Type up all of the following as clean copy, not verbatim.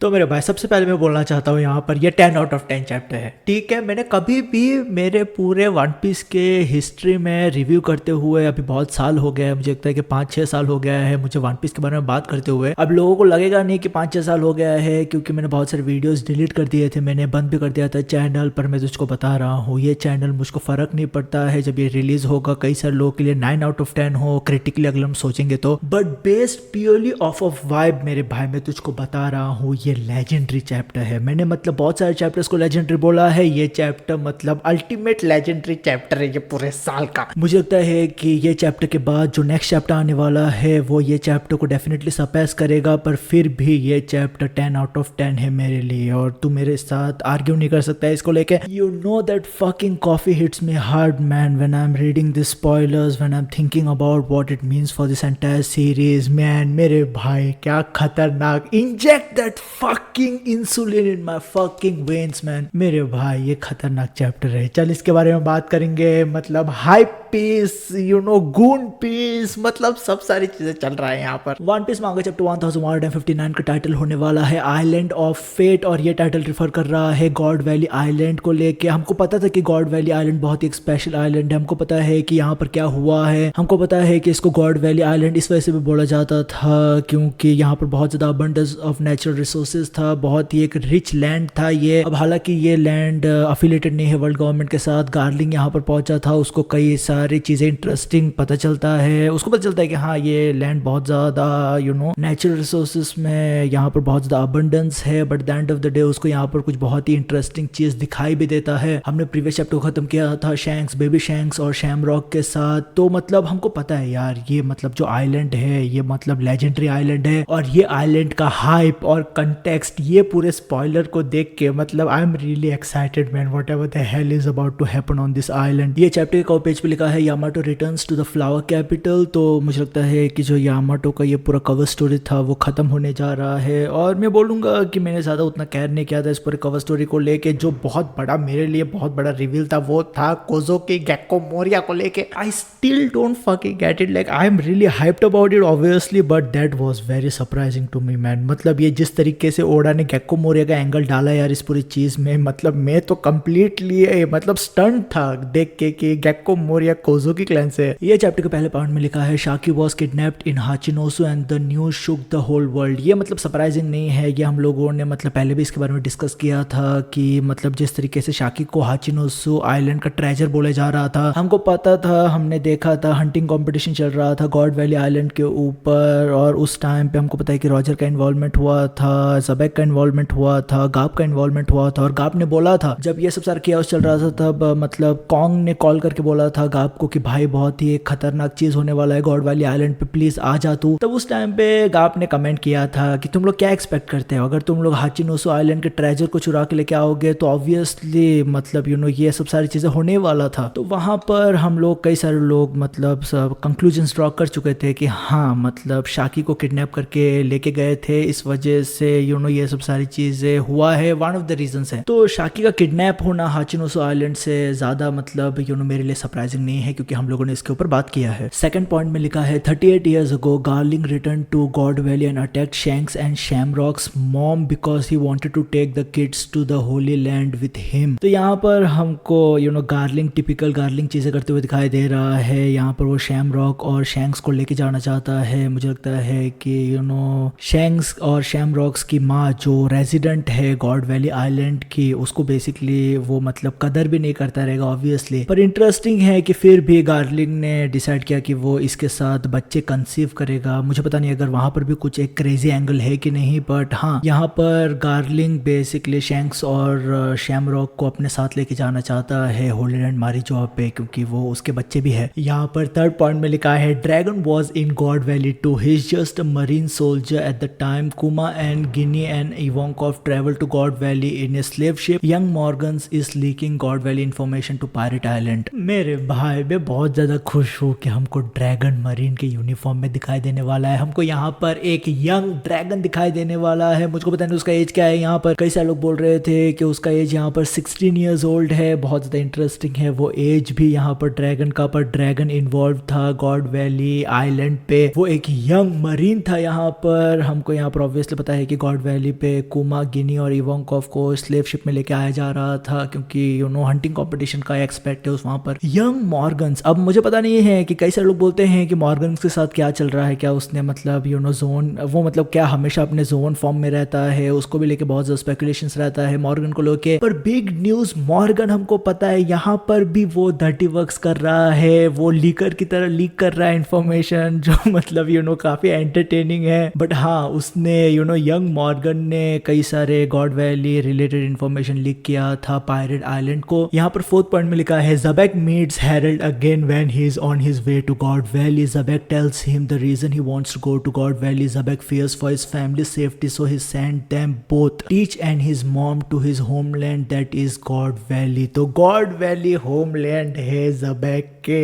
तो मेरे भाई सबसे पहले मैं बोलना चाहता हूँ यहाँ पर ये 10 आउट ऑफ 10 चैप्टर है। ठीक है, मैंने कभी भी मेरे पूरे वन पीस के हिस्ट्री में रिव्यू करते हुए अभी बहुत साल हो गया है, मुझे लगता है कि 5-6 साल हो गया है मुझे वन पीस के बारे में बात करते हुए। अब लोगों को लगेगा नहीं कि 5-6 साल हो गया है, क्योंकि मैंने बहुत सारे वीडियोस डिलीट कर दिए थे, मैंने बंद भी कर दिया था चैनल पर। मैं तुझको बता रहा हूँ ये चैनल मुझको फर्क नहीं पड़ता है, जब ये रिलीज होगा कई सारे लोगों के लिए 9 आउट ऑफ 10 हो क्रिटिकली अगर हम सोचेंगे तो, but based purely of of vibe मेरे भाई मैं तुझको बता रहा हूँ ये लेजेंडरी चैप्टर है। मैंने मतलब बहुत सारे चैप्टर्स को लेजेंडरी बोला है, ये चैप्टर मतलब अल्टीमेट लेजेंडरी चैप्टर है ये पूरे साल का। मुझे लगता है कि ये चैप्टर के बाद जो नेक्स्ट चैप्टर आने वाला है वो ये चैप्टर को डेफिनेटली सरपास करेगा, पर फिर भी ये चैप्टर 10 आउट ऑफ 10 है मेरे लिए और तू मेरे साथ आर्ग्यू नहीं कर सकता है इसको लेके। You know that fucking coffee hits me hard man when I am reading this spoilers, when I am thinking about what it means for this entire series. Man मेरे भाई क्या खतरनाक, inject that fucking insulin in my fucking veins man. मेरे भाई ये खतरनाक chapter है, चल इसके बारे में बात करेंगे। मतलब hype piece, you know goon piece, मतलब सब सारी चीजें चल रहा है यहाँ पर। वन पीस मांगा चैप्टर 1159 का टाइटल होने वाला है आइलैंड ऑफ फेट, और ये टाइटल रिफर कर रहा है गॉड वैली आइलैंड को लेके। हमको पता था कि गॉड वैली आइलैंड बहुत ही एक स्पेशल आइलैंड है, हमको पता है कि यहाँ पर क्या हुआ है, हमको पता है कि इसको गॉड वैली आइलैंड इस वजह से भी बोला जाता था क्योंकि यहाँ पर बहुत ज्यादा अबंडेंस ऑफ नेचुरल रिसोर्सेज था, बहुत ही एक रिच लैंड था ये। अब हालांकि ये लैंड अफिलेटेड नहीं है वर्ल्ड गवर्नमेंट के साथ। गार्लिंग यहाँ पर पहुंचा था, उसको कई सारी चीजें इंटरेस्टिंग पता चलता है, उसको पता चलता है कि हाँ ये लैंड बहुत ज्यादा यू नो नेचुरल रिसोर्सेज में यहाँ पर बहुत ज्यादा अबंडेंस है, but the end of the day उसको यहाँ पर कुछ बहुत ही इंटरेस्टिंग चीज दिखाई भी देता है। हमने प्रीवियस चैप्टर को खत्म किया था शैंक्स, बेबी शैंक्स और शैमरॉक के साथ, तो मतलब हमको पता है यार ये मतलब जो आइलैंड है ये मतलब लेजेंडरी आइलैंड है, और ये आइलैंड का हाइप और कंटेक्स्ट ये पूरे स्पॉइलर को देख के मतलब I am really excited man whatever the hell is about to happen on this island. ये चैप्टर के पेज पे लिखा है Yamato returns to the flower capital, तो मुझे लगता है कि जो यामाटो का ये पूरा कवर स्टोरी था वो खत्म होने जा रहा है। और मैं बोलूंगा कि मैंने ज्यादा उतना केयर नहीं किया था इस पूरे कवर स्टोरी को लेके। जो बहुत बड़ा मेरे लिए बहुत बड़ा रिवील था वो था कोज़ोकी गेक्को मोरिया को लेके। I still don't fucking get it, like I am really hyped about it obviously, but that was very surprising to me man. मतलब ये जिस तरीके से ओडा ने गेक्को मोरिया का एंगल डाला यार इस पूरी चीज में, मतलब मैं तो कंप्लीटली मतलब स्टंट था देख के कि गेक्को मोरिया कोज़ोकी क्लैन से। ये चैप्टर के पहले पार्ट में लिखा है Shakky was kidnapped in Hachinosu and the news shook the whole world. ये मतलब सरप्राइजिंग नहीं है, ये हम लोगों ने मतलब पहले भी इसके बारे में डिस्कस किया था कि मतलब जिस तरीके से शाकी को हाचिनोसु आइलैंड का ट्रेजर बोले जा रहा था, हमको पता था, हमने देखा था हंटिंग कंपटीशन चल रहा था गॉड वैली आइलैंड के ऊपर, और उस टाइम पे हमको पता है कि रॉजर का इन्वॉल्वमेंट हुआ था, ज़बेक का इन्वॉल्वमेंट हुआ था, गाप का इन्वॉल्वमेंट हुआ था। और गाप ने बोला था जब ये सब सारा किया चल रहा था तब मतलब कॉन्ग ने कॉल करके बोला था गाप को कि भाई बहुत ही एक खतरनाक चीज होने वाला है गॉड वैली आइलैंड पे, प्लीज आ जा तू। तब उस टाइम पे गाप ने कमेंट किया था कि तुम लोग क्या एक्सपेक्ट करते हो, अगर तुम लोग हाचिनोसु आइलैंड के ट्रेजर को चुरा के लेके आओगे तो ऑब्वियसली मतलब यू नो ये सब सारी चीजें होने वाला था। तो वहां पर हम लोग कई सारे लोग मतलब सब कंक्लूजन्स ड्रॉ कर चुके थे कि हाँ मतलब शाकी को किडनैप करके लेके गए थे, इस वजह से यू नो ये सब सारी चीजें हुआ है, वन ऑफ द रीजंस है। तो शाकी का किडनैप होना हाचिनोसु आइलैंड से ज्यादा मतलब यू नो मेरे लिए सरप्राइजिंग नहीं है, क्योंकि हम लोगों ने इसके ऊपर बात किया है। सेकंड पॉइंट में लिखा है 38 years ago Garling returned to God Valley and attacked Shanks and Shamrock's mom because he wanted to take the kids to the Holy Land with him। तो यहाँ पर हमको यू नो गार्लिंग टिपिकल गार्लिंग चीजें करते हुए दिखाई दे रहा है। यहाँ पर वो शैमरॉक और शैंक्स को लेके जाना चाहता है। मुझे लगता है कि यू नो शैंक्स और शैमरॉक्स की माँ जो रेजिडेंट है गॉड वैली आइलैंड की, उसको बेसिकली वो मतलब कदर भी नहीं करता रहेगा ऑब्वियसली, पर इंटरेस्टिंग है कि फिर भी गार्लिंग ने डिसाइड किया कि वो इसके साथ बच्चे कंसीव करेगा। मुझे पता नहीं अगर वहां पर भी कुछ एक क्रेजी एंगल है कि नहीं, बट हाँ यहाँ पर गार्लिंग बेसिकली शैंक्स और शैमरॉक को अपने साथ लेके जाना चाहता है होली लैंड मारीजोआ पे, क्योंकि वो उसके बच्चे भी है। यहाँ पर थर्ड पॉइंट में लिखा है Dragon was in God Valley too, he is just a marine soldier at the time Kuma and Ginny and Ivankov travel to God Valley in a slave ship, young Morgans is leaking God Valley information to pirate island. मेरे भाई भाई मैं बहुत ज़्यादा खुश हूँ कि हमको ड्रैगन मरीन के यूनिफॉर्म में दिखाई देने वाला है। हमको यहाँ पर एक यंग ड्रैगन दिखाई देने वाला है। मुझको पता नहीं उसका एज क्या है। यहाँ पर कई सारे लोग बोल रहे थे कि उसका एज यहाँ पर 16 ईयर्स ओल्ड है। बहुत ज़्यादा इंटरेस्टिंग है वो एज भी यहाँ पर ड्रैगन का। पर ड्रैगन इन्वॉल्व था गॉड वैली आइलैंड पे, वो एक यंग मरीन था यहाँ पर। हमको यहाँ पर ऑब्वियसली पता है कि गॉड वैली पे कुमा गिनी और इवांकोव को स्लेव शिप में लेके आया जा रहा था, क्योंकि हंटिंग कंपटीशन का एक्सपेक्ट है उस वहाँ पर। यंग मॉर्गन्स, अब मुझे पता नहीं है कि कई सारे लोग बोलते हैं कि मॉर्गन्स के साथ क्या चल रहा है, क्या उसने मतलब जोन वो मतलब क्या हमेशा अपने जोन फॉर्म में रहता है, उसको भी लेके बहुत ज्यादा स्पेकुलेशंस रहता है मॉर्गन को लेके। पर बिग न्यूज, मॉर्गन हमको पता है यहाँ पर भी वो डर्टी वर्क्स कर रहा है, वो लीकर की तरह लीक कर रहा है इंफॉर्मेशन, जो मतलब काफी एंटरटेनिंग है। बट हाँ, उसने यंग मॉर्गन ने कई सारे God valley related information leak किया था पायरेट आइलैंड को। यहाँ पर 4th पॉइंट में लिखा है Xebec meets Harald again when he is on his way to God Valley. Xebec tells him the reason he wants to go to God Valley. Xebec fears for his family's safety, so he sent them both, Teach and his mom, to his homeland that is God Valley। तो God valley homeland है ज़बेक के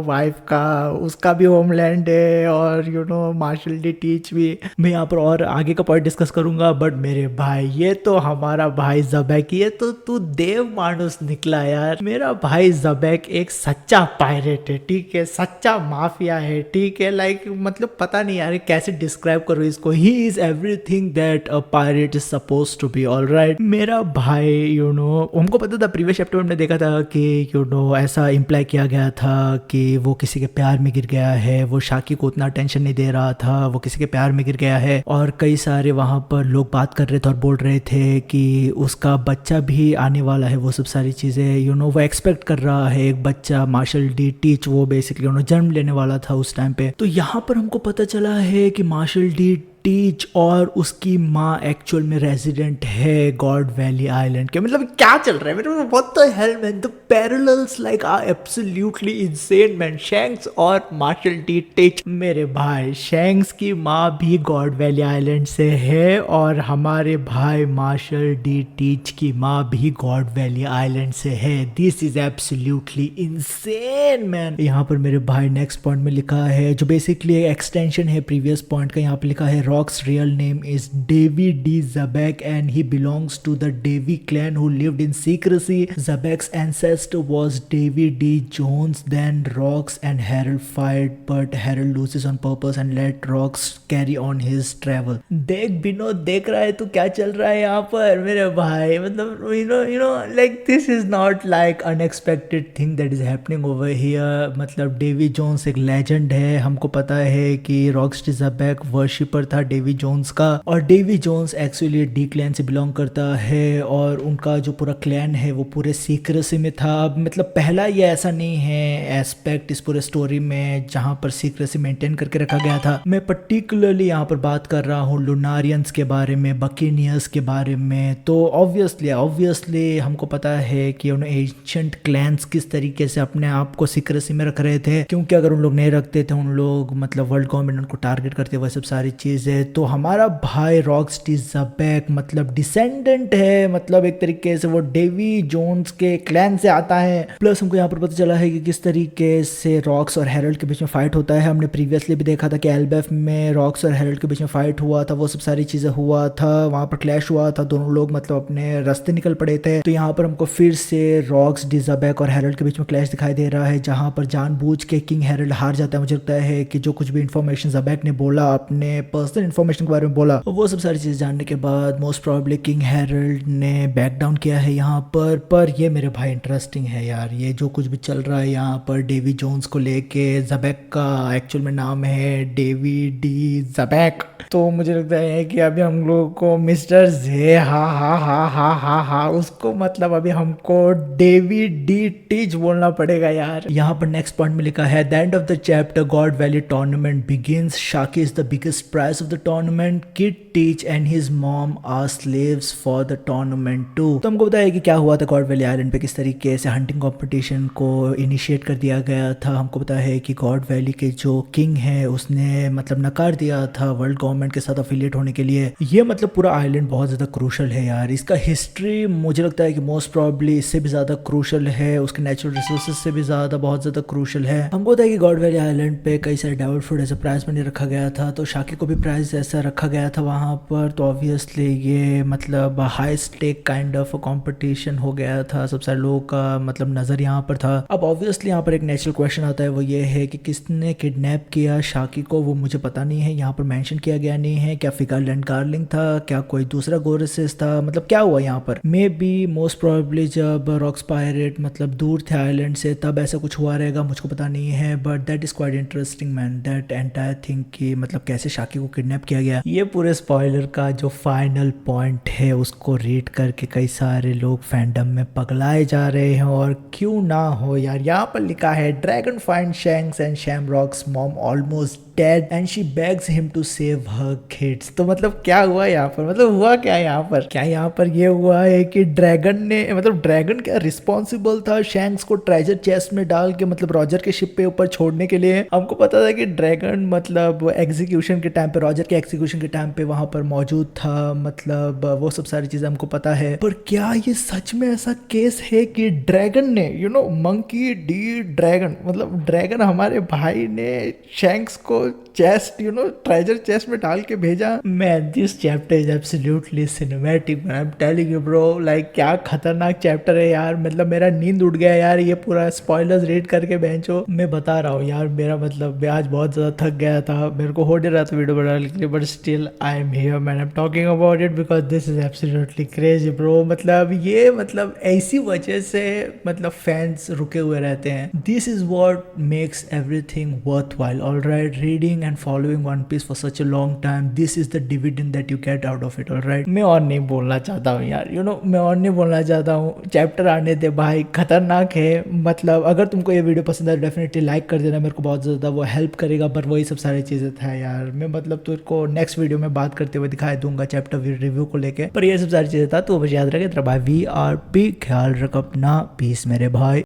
wife का, उसका भी homeland है। और Marshall D teach भी। मैं यहाँ पर और आगे का पॉइंट डिस्कस करूंगा। बट मेरे भाई, ये तो हमारा भाई ज़बेक, ये तो तू देव मानुस निकला यार। मेरा भाई ज़बेक एक सच्चा पायरेट है, ठीक है, सच्चा माफिया है, ठीक है। लाइक मतलब पता नहीं यार कैसे डिस्क्राइब करूँ इसको। He is everything that a pirate is suppose to be, alright. मेरा भाई हमको पता था, प्रीवियस चैप्टर में हमने देखा था कि ऐसा इम्प्लाई किया गया था कि वो किसी के प्यार में गिर गया है, वो शाकी को उतना टेंशन नहीं दे रहा था, वो किसी के प्यार में गिर गया है। और कई सारे वहां पर लोग बात कर रहे थे और बोल रहे थे कि उसका बच्चा भी आने वाला है। वो सब सारी चीजें वो एक्सपेक्ट कर रहा है एक बच्चा, मार्शल डी टीच, वो बेसिकली जन्म लेने वाला था उस टाइम पे। तो यहाँ पर हमको पता चला है कि मार्शल डी टीच और उसकी माँ एक्चुअल में रेजिडेंट है गॉड वैली आइलैंड के। मतलब क्या चल रहा है मेरे को, what the hell man, the parallels like are absolutely insane man. Shanks और मार्शल डी टीच, मेरे भाई शैंक्स की माँ भी गॉड वैली आइलैंड से है और हमारे भाई मार्शल डी टीच की माँ भी गॉड वैली आइलैंड से है। This is absolutely insane man. यहाँ पर मेरे भाई नेक्स्ट पॉइंट में लिखा है, जो बेसिकली एक्सटेंशन है प्रीवियस पॉइंट का। यहाँ पे लिखा है Rock's real name is Davy D. Zabek and he belongs to the Davy clan who lived in secrecy. Zabek's ancestor was Davy D. Jones. Then Rocks and Harold fight, but Harold loses on purpose and let Rocks carry on his travel. देख विनोद, देख रहा है तू क्या चल रहा है यहाँ पर मेरे भाई। मतलब like this is not like unexpected thing that is happening over here। मतलब डेवी जोन्स एक लेजेंड है। हमको पता है कि रॉक्स डी ज़बेक वर्शिपर था डेवी जोन्स का, और Davy Jones actually D clan से बिलोंग करता है और उनका जो पूरा क्लैन है वो पूरे सीक्रेसी में था। मतलब पहला ये ऐसा नहीं है एस्पेक्ट इस पूरे स्टोरी में जहां पर सीक्रेसी मेंटेन करके रखा गया था। मैं पर्टिकुलरली यहाँ पर बात कर रहा हूँ लुनारियंस के बारे में, बकीनियर्स के बारे में। तो ऑब्वियसली हमको पता है कि एंशिएंट क्लैंस किस तरीके से अपने आप को सीक्रेसी में रख रहे थे, क्योंकि अगर उन लोग नहीं रखते थे, उन लोग मतलब वर्ल्ड गवर्नमेंट उनको टारगेट करते, वह सब सारी चीजें। तो हमारा भाई रॉक्स डी ज़बेक मतलब डिसेंडेंट है, मतलब एक तरीके से वो डेवी जोन्स के क्लैन से आता है। प्लस हमको यहाँ पर पता चला है कि किस तरीके से रॉक्स और हेरल्ड के बीच में फाइट होता है। हमने प्रीवियसली भी देखा था कि एल्बेफ में रॉक्स और हेरल्ड के बीच में फाइट हुआ था, वो सब सारी चीजें हुआ था, वहां पर क्लैश हुआ था, दोनों लोग मतलब अपने रास्ते निकल पड़े थे। तो यहाँ पर हमको फिर से रॉक्स डी ज़बेक और हेरल्ड के बीच में क्लैश दिखाई दे रहा है, जहां पर जानबूझ के किंग हेरल्ड हार जाता है। मुझे लगता है कि जो कुछ भी इंफॉर्मेशन ज़बेक ने बोला, अपने पर्सनल इंफॉर्मेशन के बारे में बोला, वो सब सारी चीज़ जानने के बाद मोस्ट प्रॉब्ली किंग हेरल्ड ने बैक डाउन किया है यहाँ पर ये मेरे भाई इंटरेस्टिंग है यार, ये जो कुछ भी चल रहा है यहाँ पर डेवी जोन्स को लेके। ज़बेक का एक्चुअल में नाम है डेवी डी ज़बेक। तो मुझे लगता है कि अभी हम लोग को मिस्टर जे हा उसको मतलब अभी हमको डेवी डी टीच बोलना पड़ेगा यार। यहाँ पर नेक्स्ट पॉइंट में लिखा है, the end of the chapter God Valley tournament begins, Shaki is the biggest prize of the tournament, Kid Teach and his mom are slaves for the tournament too. तो हमको पता है कि क्या हुआ था गॉड वैली आइलैंड पे, किस तरीके से हंटिंग कंपटीशन को इनिशिएट कर दिया गया था। हमको पता है कि गॉड वैली के जो किंग है उसने मतलब नकार दिया था वर्ल्ड गवर्नमेंट के साथ अफिलिएट होने के लिए। ये मतलब पूरा आइलैंड बहुत ज़्यादा क्रूशल है यार। इसका हिस्ट्री मुझे लगता है कि मोस्ट प्रॉब्ली इससे भी ज़्यादा क्रूशल है, उसके नेचुरल रिसोर्सेज से भी ज़्यादा बहुत ज़्यादा क्रूशल है। हमको पता है कि गॉड वैली आइलैंड पे कई सारे डेवल फूड ऐसे प्राइज मनी रखा गया था, तो शाकी को भी प्राइज ऐसा रखा गया था वहाँ पर। तो ऑब्वियसली ये मतलब high stake kind of competition हो गया था, सब सारे लोगों का मतलब नज़र यहाँ पर था। अब ऑब्वियसली यहाँ पर एक नेचुरल क्वेश्चन आता है, वो ये है कि किसने किडनैप किया शाकी को, वो मुझे पता नहीं है, यहाँ पर मेंशन किया गया नहीं है। क्या फिगारलैंड गार्लिंग था, क्या कोई दूसरा गोरेसिस था, मतलब क्या हुआ यहाँ पर। मे बी मोस्ट प्रोबेबली जब रॉक्स पायरेट मतलब दूर थे आइलैंड से तब ऐसा कुछ हुआ रहेगा, मुझको पता नहीं है। But that is quite interesting man, that entire thing कि मतलब कैसे शाकी को किडनैप किया गया। ये पूरे स्पॉइलर का जो फाइनल पॉइंट है उसको रीड करके कई सारे लोग फैंडम में पगलाए जा रहे हैं, और क्यों ना हो यार। यहाँ पर लिखा है Dragon find Shanks and Shamrock's mom almost dead and she begs him to save her kids. तो मतलब क्या हुआ यहाँ पर, मतलब हुआ क्या यहाँ पर, क्या यहाँ पर ये हुआ है कि ड्रैगन ने मतलब ड्रैगन क्या रिस्पॉन्सिबल था शैंक्स को ट्रेजर चेस्ट में डाल के मतलब रॉजर के शिप पे ऊपर छोड़ने के लिए। हमको पता था कि ड्रैगन मतलब एग्जीक्यूशन के टाइम पे, रॉजर के एग्जीक्यूशन के टाइम पे वहां पर मौजूद था, मतलब वो सब सारी चीजें हमको पता है। पर क्या ये सच में ऐसा केस है कि ड्रैगन ने मंकी डी ड्रैगन मतलब ड्रैगन हमारे भाई ने शैंक्स को चेस्ट ट्रेजर चेस्ट में डाल के भेजा। Man this chapter is absolutely cinematic, I am telling you bro. Like क्या खतरनाक चैप्टर है यार, मतलब मेरा नींद उड़ गया यार ये पूरा स्पॉयलर्स रीड करके बेंचो। मैं बता रहा हूँ यार, मेरा मतलब मैं आज बहुत ज्यादा थक गया था, मेरे को हो नहीं रहा था वीडियो बनाने के लिए, but still I am here man, I am talking about it because this is absolutely crazy bro. मतलब ये मतलब ऐसी वजह से मतलब फैंस रुके हुए रहते हैं। This is what makes everything worthwhile, alright. Reading and following One Piece for such a long time, this is the dividend that you get out of it, alright। मैं और नहीं बोलना चाहता हूँ यार, मैं और नहीं बोलना चाहता हूँ। चैप्टर आने दे भाई, खतरनाक है। मतलब अगर तुमको ये वीडियो पसंद है डेफिनेटली लाइक कर देना, मेरे को बहुत ज़्यादा वो हेल्प करेगा। पर वही सब सारी चीज़ें था यार, मैं मतलब तुमको नेक्स्ट वीडियो में बात करते हुए दिखाई दूंगा चैप्टर रिव्यू को लेके। पर ये सब सारी चीज़ें था, तो बस याद रखे तेरा भाई VRP, ख्याल रख अपना, पीस मेरे भाई।